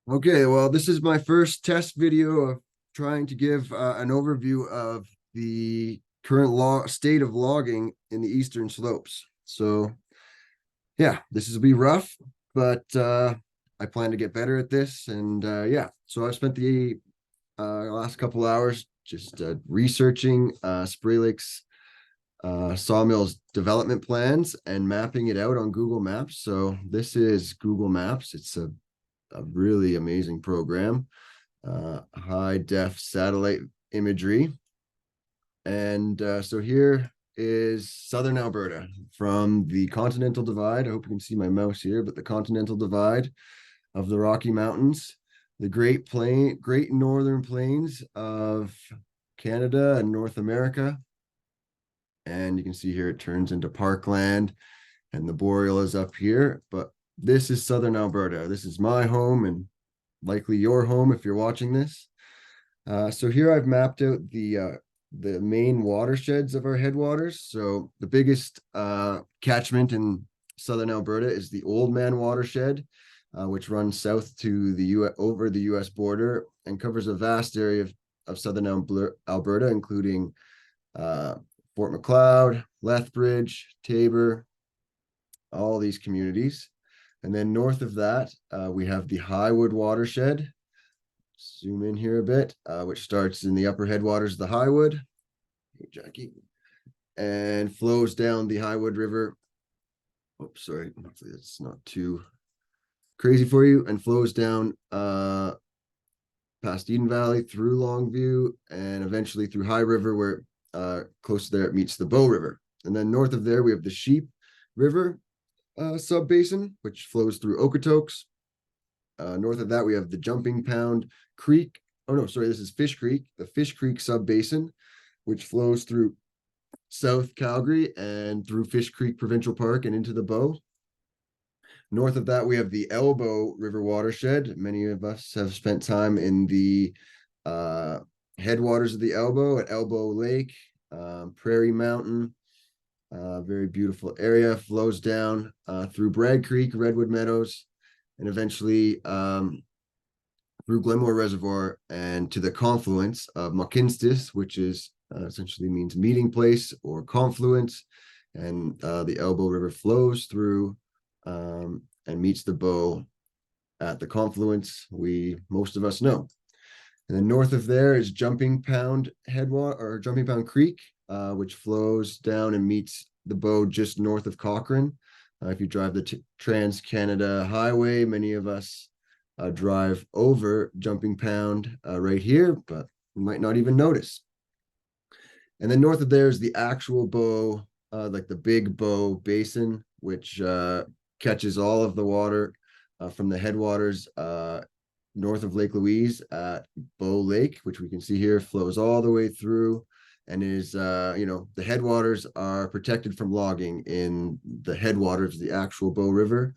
Okay, well, this is my first test video of trying to give an overview of the current state of logging in the eastern slopes. So, yeah, this is be rough, but I plan to get better at this. And yeah, so I've spent the last couple hours just researching Spray Lake's Sawmills development plans and mapping it out on Google Maps. So this is Google Maps. It's a really amazing program, high def satellite imagery. And so here is Southern Alberta from the Continental Divide. I hope you can see my mouse here, but the Continental Divide of the Rocky Mountains, the Great Northern Plains of Canada and North America. And you can see here it turns into parkland and the boreal is up here. But this is Southern Alberta. This is my home and likely your home if you're watching this. So here I've mapped out the main watersheds of our headwaters. So the biggest catchment in Southern Alberta is the Old Man watershed, which runs south to the over the U.S. border and covers a vast area of Southern Alberta, including Fort Macleod, Lethbridge, Tabor, all these communities. And then north of that, we have the Highwood watershed. Zoom in here a bit, which starts in the upper headwaters of the Highwood, hey, Jackie, and flows down the Highwood River. Oops, sorry, hopefully that's not too crazy for you, and flows down past Eden Valley through Longview and eventually through High River, where close to there it meets the Bow River. And then north of there, we have the Sheep River sub-basin, which flows through Okotoks. North of that, we have the Jumping Pound Creek. Oh, no, sorry, this is Fish Creek, the Fish Creek sub-basin, which flows through South Calgary and through Fish Creek Provincial Park and into the Bow. North of that, we have the Elbow River watershed. Many of us have spent time in the headwaters of the Elbow at Elbow Lake, Prairie Mountain. Very beautiful area, flows down through Bragg Creek, Redwood Meadows, and eventually through Glenmore Reservoir and to the confluence of Mohkinstsis, which is essentially means meeting place or confluence. And the Elbow River flows through and meets the Bow at the confluence most of us know. And then north of there is Jumping Pound Headwater or Jumping Pound Creek, which flows down and meets the Bow just north of Cochrane. If you drive the Trans-Canada Highway, many of us drive over Jumping Pound right here, but you might not even notice. And then north of there is the actual Bow, like the Big Bow Basin, which catches all of the water from the headwaters north of Lake Louise at Bow Lake, which we can see here flows all the way through and is, the headwaters are protected from logging in the headwaters of the actual Bow River.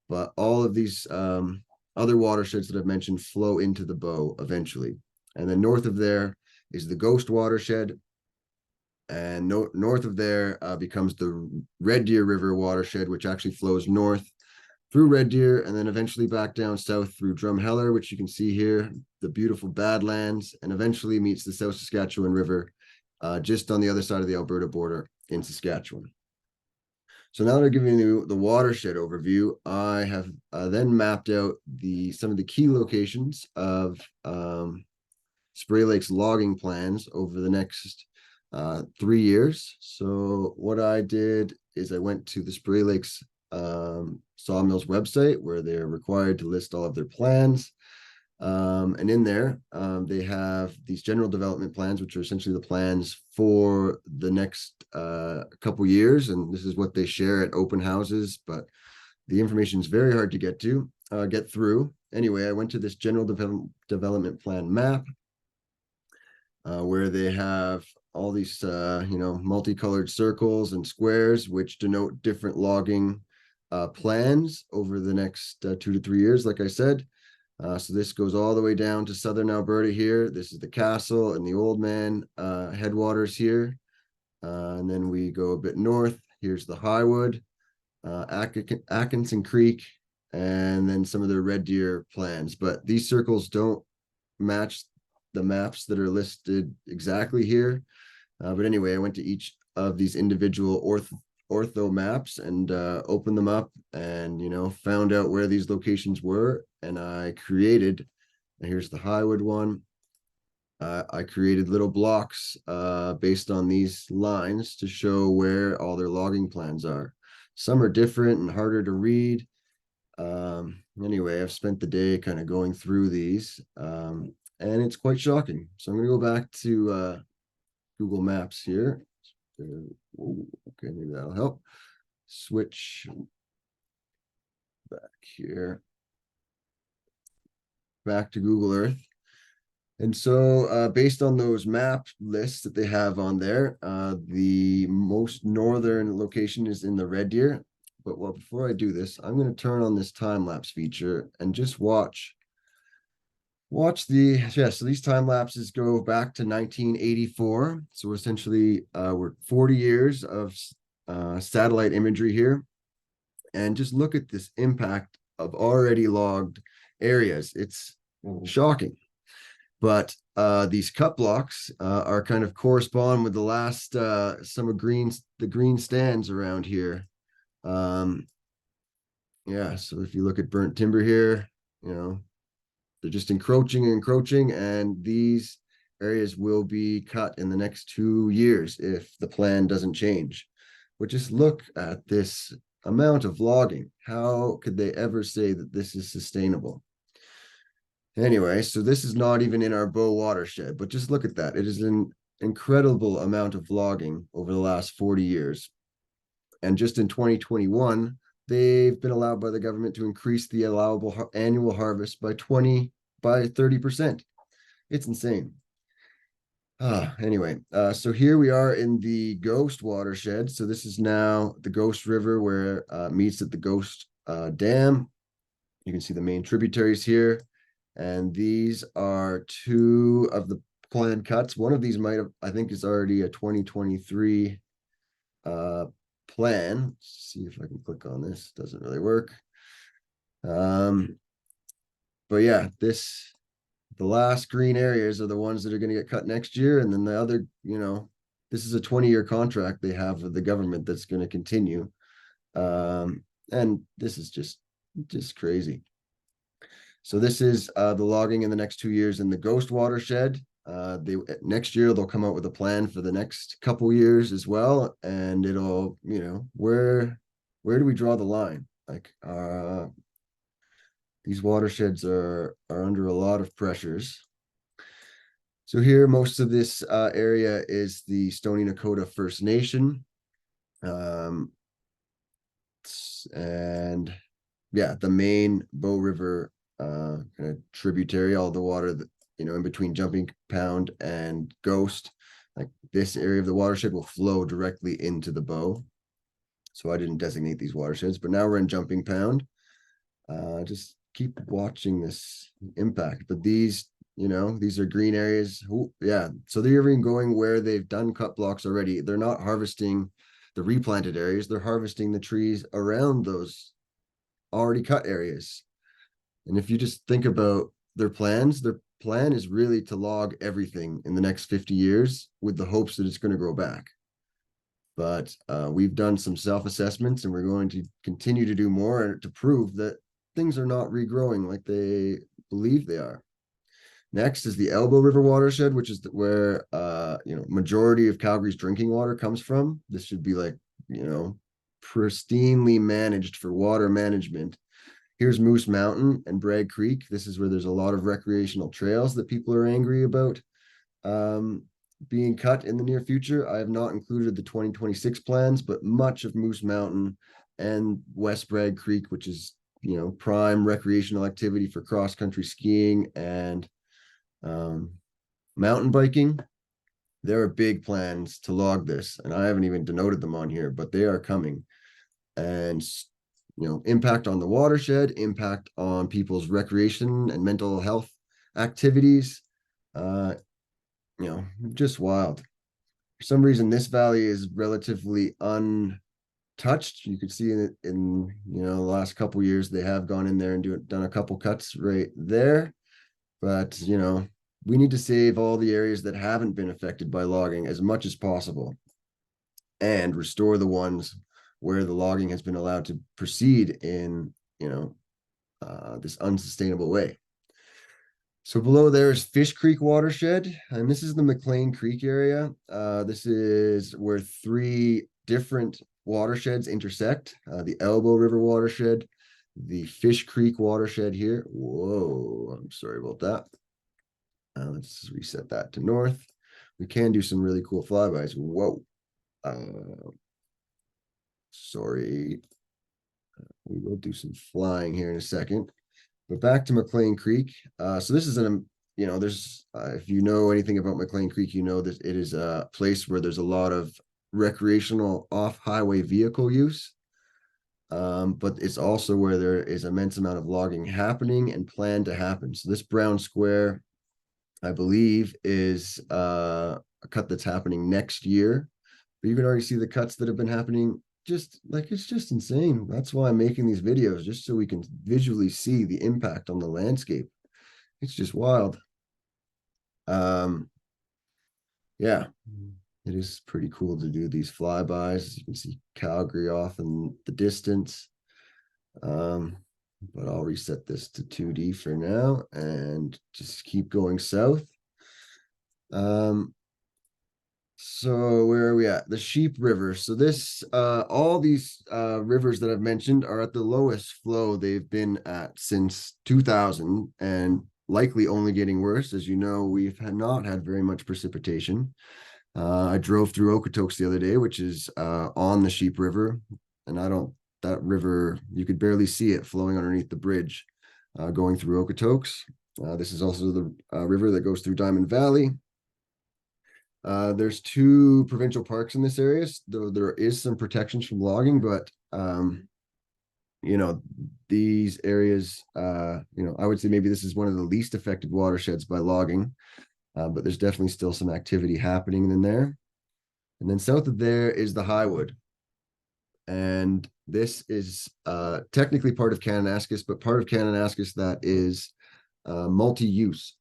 But all of these other watersheds that I've mentioned flow into the Bow eventually. And then north of there is the Ghost watershed. And north of there becomes the Red Deer River watershed, which actually flows north through Red Deer and then eventually back down south through Drumheller, which you can see here, the beautiful Badlands, and eventually meets the South Saskatchewan River just on the other side of the Alberta border in Saskatchewan. So now that I'm giving you the watershed overview, I have then mapped out some of the key locations of Spray Lake's logging plans over the next 3 years. So what I did is I went to the Spray Lake's Sawmills website where they're required to list all of their plans. And in there, they have these general development plans, which are essentially the plans for the next couple years. And this is what they share at open houses, but the information is very hard to get through. Anyway, I went to this general development plan map where they have all these, multicolored circles and squares, which denote different logging plans over the next 2 to 3 years, like I said. So this goes all the way down to Southern Alberta here. This is the Castle and the Old Man headwaters here. And then we go a bit north. Here's the Highwood, Atkinson Creek, and then some of their red deer plans. But these circles don't match the maps that are listed exactly here. But anyway, I went to each of these individual ortho maps and opened them up and, found out where these locations were. And I created, and here's the Highwood one. I created little blocks based on these lines to show where all their logging plans are. Some are different and harder to read. Anyway, I've spent the day kind of going through these, and it's quite shocking. So I'm going to go back to Google Maps here. Okay, maybe that'll help. Switch back here. Back to Google Earth. And so based on those map lists that they have on there, the most northern location is in the Red Deer. But before I do this, I'm going to turn on this time lapse feature and just watch so these time lapses go back to 1984. So essentially we're 40 years of satellite imagery here. And just look at this impact of already logged areas. It's shocking. But these cut blocks are kind of correspond with the last some of the green stands around here. Yeah, so if you look at burnt timber here, they're just encroaching, and these areas will be cut in the next 2 years if the plan doesn't change. But just look at this amount of logging. How could they ever say that this is sustainable? Anyway, so this is not even in our Bow watershed, but just look at that. It is an incredible amount of logging over the last 40 years. And just in 2021, they've been allowed by the government to increase the allowable annual harvest by 30%. It's insane. Anyway, so here we are in the Ghost watershed. So this is now the Ghost River where it meets at the Ghost Dam. You can see the main tributaries here. And these are two of the planned cuts. One of these I think is already a 2023 plan. Let's see if I can click on this. Doesn't really work. But yeah, the last green areas are the ones that are going to get cut next year. And then the other, this is a 20-year contract they have with the government that's going to continue. And this is just crazy. So this is the logging in the next 2 years in the Ghost watershed. Next year they'll come out with a plan for the next couple years as well, and it'll where do we draw the line? Like these watersheds are under a lot of pressures. So here most of this area is the Stoney Nakoda First Nation, and yeah, the main Bow River kind of tributary, all the water that in between Jumping Pound and Ghost, like this area of the watershed will flow directly into the Bow. So I didn't designate these watersheds, but now we're in Jumping Pound. Just keep watching this impact. But these are green areas. Yeah, so they're even going where they've done cut blocks already. They're not harvesting the replanted areas, they're harvesting the trees around those already cut areas. And if you just think about their plan is really to log everything in the next 50 years with the hopes that it's going to grow back. But we've done some self-assessments, and we're going to continue to do more to prove that things are not regrowing like they believe they are. Next is the Elbow River watershed, which is where majority of Calgary's drinking water comes from. This should be like pristinely managed for water management. Here's Moose Mountain and Bragg Creek. This is where there's a lot of recreational trails that people are angry about being cut in the near future. I have not included the 2026 plans, but much of Moose Mountain and West Bragg Creek, which is prime recreational activity for cross-country skiing and mountain biking, there are big plans to log this, and I haven't even denoted them on here, but they are coming. And impact on the watershed, impact on people's recreation and mental health activities, just wild. For some reason, this valley is relatively touched. You could see in the last couple years they have gone in there and done a couple cuts right there. But we need to save all the areas that haven't been affected by logging as much as possible, and restore the ones where the logging has been allowed to proceed in this unsustainable way. So below there is Fish Creek watershed, and this is the McLean Creek area. This is where three different watersheds intersect: the Elbow River watershed, the Fish Creek watershed here. Whoa, I'm sorry about that. Let's reset that to north. We can do some really cool flybys. Whoa. Sorry. We will do some flying here in a second. But back to McLean Creek. So this is there's if you know anything about McLean Creek, you know that it is a place where there's a lot of recreational off-highway vehicle use. But it's also where there is immense amount of logging happening and planned to happen. So this brown square, I believe, is a cut that's happening next year. But you can already see the cuts that have been happening. It's just insane. That's why I'm making these videos, just so we can visually see the impact on the landscape. It's just wild. Yeah, it is pretty cool to do these flybys. You can see Calgary off in the distance. But I'll reset this to 2D for now and just keep going south. So where are we at? The Sheep River. So this, all these rivers that I've mentioned are at the lowest flow they've been at since 2000, and likely only getting worse. As you know, we've not had very much precipitation. I drove through Okotoks the other day, which is on the Sheep River, and that river, you could barely see it flowing underneath the bridge going through Okotoks. This is also the river that goes through Diamond Valley. There's two provincial parks in this area, though there is some protections from logging, but these areas, I would say maybe this is one of the least affected watersheds by logging, but there's definitely still some activity happening in there. And then south of there is the Highwood, and this is technically part of Kananaskis, but part of Kananaskis that is multi-use.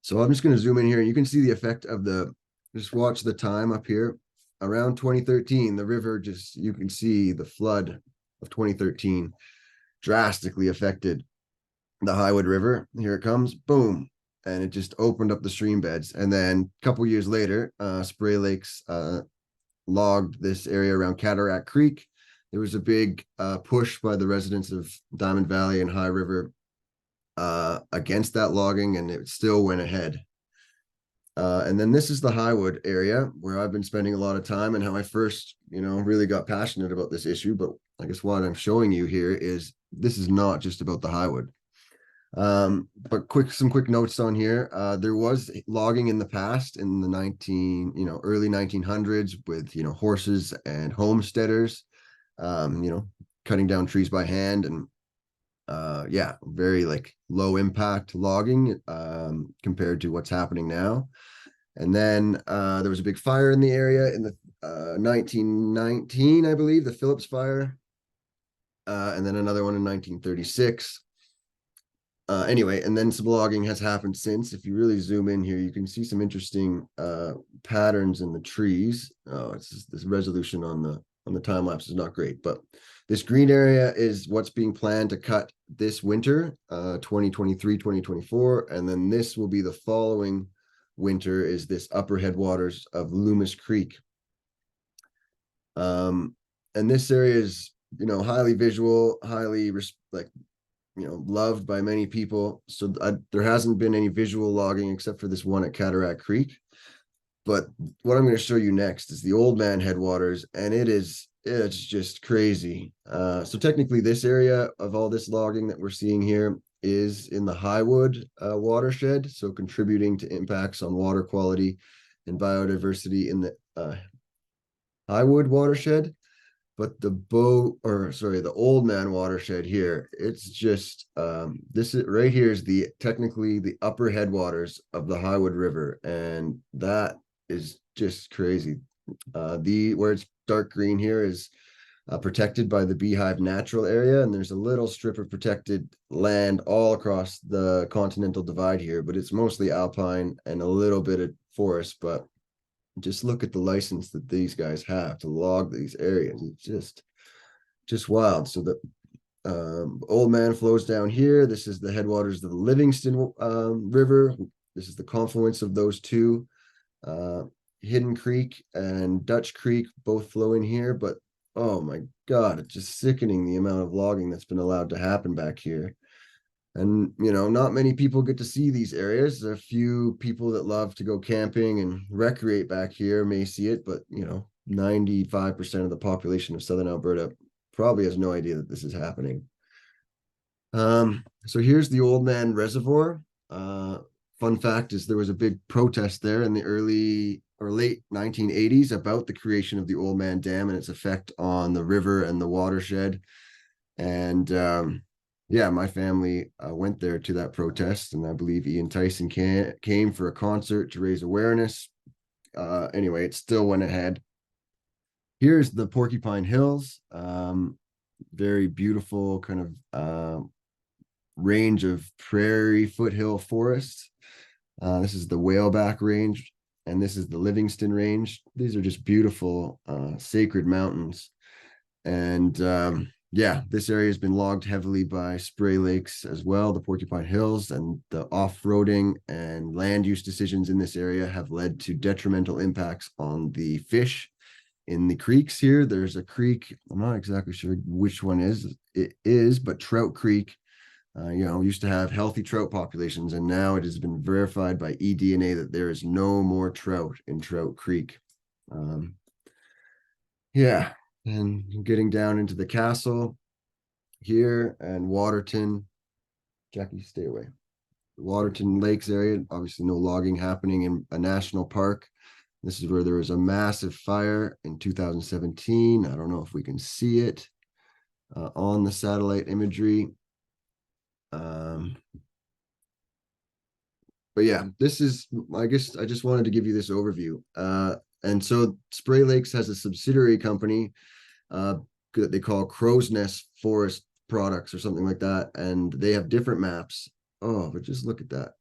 So I'm just going to zoom in here. You can see the effect of just watch the time up here. Around 2013, the river you can see the flood of 2013 drastically affected the Highwood River. Here it comes, boom. And it just opened up the stream beds. And then a couple years later, Spray Lakes logged this area around Cataract Creek. There was a big push by the residents of Diamond Valley and High River against that logging, and it still went ahead. And then this is the Highwood area where I've been spending a lot of time, and how I first, really got passionate about this issue. But I guess what I'm showing you here is this is not just about the Highwood. But some quick notes on here. There was logging in the past in the early 1900s with, horses and homesteaders, cutting down trees by hand, and very low impact logging compared to what's happening now. And then there was a big fire in the area in the 1919, I believe, the Phillips fire, and then another one in 1936. Anyway, and then some logging has happened since. If you really zoom in here, you can see some interesting patterns in the trees. Oh, it's just, this resolution on the time lapse is not great, but this green area is what's being planned to cut this winter, 2023, 2024. And then this will be the following winter, is this upper headwaters of Loomis Creek. And this area is, highly visual, highly loved by many people. So there hasn't been any visual logging except for this one at Cataract Creek. But what I'm going to show you next is the Old Man headwaters, and it's just crazy. So technically this area of all this logging that we're seeing here is in the Highwood watershed, so contributing to impacts on water quality and biodiversity in the Highwood watershed. But the Old Man watershed here, it's just this is right here is technically the upper headwaters of the Highwood River, and that is just crazy. The where it's dark green here is protected by the Beehive Natural Area, and there's a little strip of protected land all across the Continental Divide here, but it's mostly alpine and a little bit of forest. But just look at the license that these guys have to log these areas. It's just wild. So the Old Man flows down here. This is the headwaters of the Livingston River. This is the confluence of those two. Hidden Creek and Dutch Creek both flow in here, but oh my God, it's just sickening the amount of logging that's been allowed to happen back here. And, you know, not many people get to see these areas. A few people that love to go camping and recreate back here may see it, but, you know, 95% of the population of Southern Alberta probably has no idea that this is happening. So here's the Old Man Reservoir. Fun fact is there was a big protest there in the early or late 1980s about the creation of the Old Man Dam and its effect on the river and the watershed. And yeah, my family went there to that protest, and I believe Ian Tyson came for a concert to raise awareness. Anyway, it still went ahead. Here's the Porcupine Hills. Very beautiful kind of range of prairie foothill forest. This is the Whaleback Range, and this is the Livingston Range. These are just beautiful sacred mountains. And yeah, this area has been logged heavily by Spray Lakes as well, the Porcupine Hills, and the off-roading and land use decisions in this area have led to detrimental impacts on the fish in the creeks here. There's a creek, I'm not exactly sure which one it is, but Trout Creek, you know, used to have healthy trout populations, and now it has been verified by eDNA that there is no more trout in Trout Creek. Yeah, and getting down into the castle here and Waterton. Jackie, stay away. The Waterton Lakes area, obviously no logging happening in a national park. This is where there was a massive fire in 2017. I don't know if we can see it on the satellite imagery. But yeah, this is, I guess I just wanted to give you this overview. And so Spray Lakes has a subsidiary company that they call Crow's Nest Forest Products or something like that. And they have different maps. Oh, but just look at that.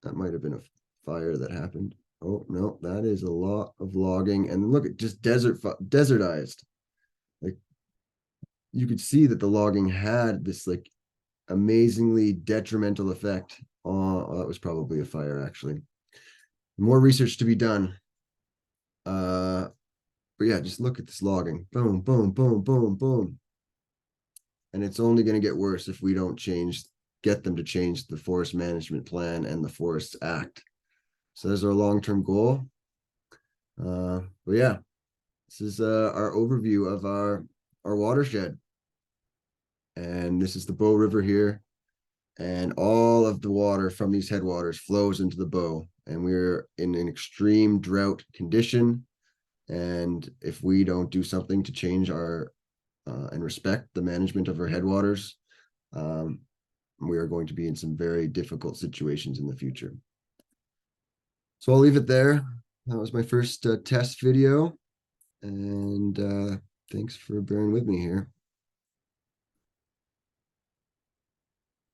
That might have been a fire that happened. Oh, no, that is a lot of logging. And look at just desertized. Like you could see that the logging had this like amazingly detrimental effect on, oh, that was probably a fire actually. More research to be done. But yeah, just look at this logging. Boom, boom, boom, boom, boom. And it's only going to get worse if we don't get them to change the forest management plan and the Forests Act. So there's our long-term goal. But yeah, this is our overview of our watershed. And this is the Bow River here. And all of the water from these headwaters flows into the Bow. And we're in an extreme drought condition. And if we don't do something to change our and respect the management of our headwaters, we are going to be in some very difficult situations in the future. So I'll leave it there. That was my first test video. And thanks for bearing with me here.